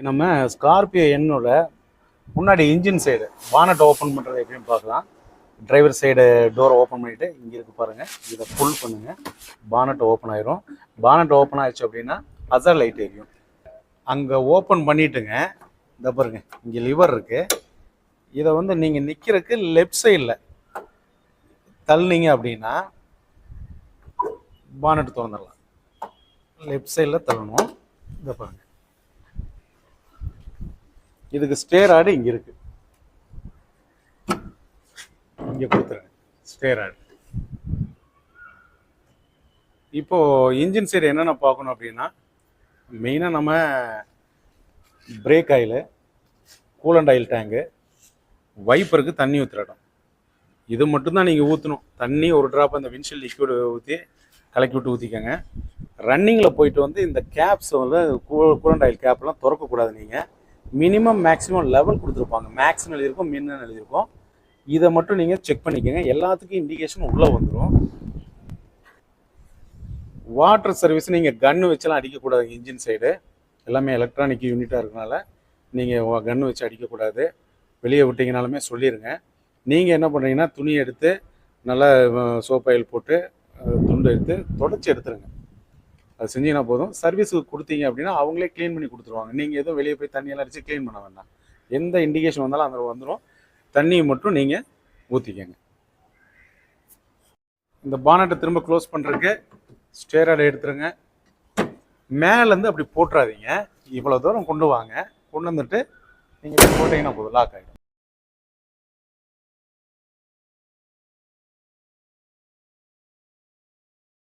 நம்ம ஸ்கார்பியோ என்னோட முன்னாடி இன்ஜின் சைடு பானட் ஓப்பன் பண்ணுறது எப்படின்னு பார்க்கலாம். டிரைவர் சைடு டோரை ஓப்பன் பண்ணிவிட்டு இங்கே இருக்குது பாருங்கள், இதை புல் பண்ணுங்கள், பானட் ஓப்பன் ஆயிரும். பானட் ஓப்பன் ஆயிடுச்சு அப்படின்னா அசர் லைட் எரியும். அங்கே ஓப்பன் பண்ணிட்டுங்க, இந்த பாருங்க இங்கே லிவர் இருக்குது. இதை வந்து நீங்கள் நிற்கிறதுக்கு லெஃப்ட் சைடில் தள்ளினீங்க அப்படின்னா பானட் திறந்துடலாம். லெஃப்ட் சைடில் தள்ளணும். இதை பாருங்க, இதுக்கு ஸ்டேர் ஆடு இங்கே இருக்கு, இங்கே கொடுத்துருங்க ஸ்டேர் ஆடு. இப்போ இன்ஜின் சைடு என்னென்ன பார்க்கணும் அப்படின்னா, மெயினாக நம்ம brake oil, coolant oil tank, வைப்பருக்கு தண்ணி ஊற்றுற இடம், இது மட்டும்தான் நீங்கள் ஊற்றணும். தண்ணி ஒரு ட்ராப் அந்த வின்ஷீல்ட் லிக்விட் ஊற்றி கலக்கி விட்டு ஊற்றிக்கோங்க. ரன்னிங்கில் போயிட்டு வந்து இந்த கேப்ஸ் வந்து கூலண்ட் ஆயில் கேப்லாம் திறக்கக்கூடாது. நீங்கள் மினிமம் மேக்ஸிமம் லெவல் கொடுத்துருப்பாங்க, மேக்ஸ்னு எழுதியிருக்கும், மின்னு எழுதியிருக்கும். இதை மட்டும் நீங்கள் செக் பண்ணிக்கோங்க. எல்லாத்துக்கும் இண்டிகேஷன் உள்ளே வந்துடும். வாட்டர் சர்வீஸ் நீங்கள் கன்று வச்செல்லாம் அடிக்கக்கூடாது. இன்ஜின் சைடு எல்லாமே எலக்ட்ரானிக் யூனிட்டாக இருக்கனால நீங்கள் கன்று வச்சு அடிக்கக்கூடாது. வெளியே விட்டிங்கனாலுமே சொல்லிடுங்க. நீங்கள் என்ன பண்ணுறீங்கன்னா, துணி எடுத்து நல்லா சோப் ஆயில் போட்டு துண்டு எடுத்து தொடச்சி எடுத்துருங்க. அது செஞ்சீங்கன்னா போதும். சர்வீஸுக்கு கொடுத்தீங்க அப்படின்னா அவங்களே க்ளீன் பண்ணி கொடுத்துருவாங்க. நீங்கள் எதுவும் வெளியே போய் தண்ணியெல்லாம் அடித்து க்ளீன் பண்ண வேண்டாம். எந்த இண்டிகேஷன் வந்தாலும் அந்த வந்துடும். தண்ணியை மட்டும் நீங்கள் ஊற்றிக்கங்க. இந்த பானட்டை திரும்ப க்ளோஸ் பண்ணுறதுக்கு ஸ்டேராய்டு எடுத்துருங்க. மேலேருந்து அப்படி போட்டுறாதீங்க, இவ்வளோ தூரம் கொண்டு வாங்க. கொண்டு வந்துட்டு நீங்கள் போட்டிங்கன்னா போதும், லாக் ஆகிடும்.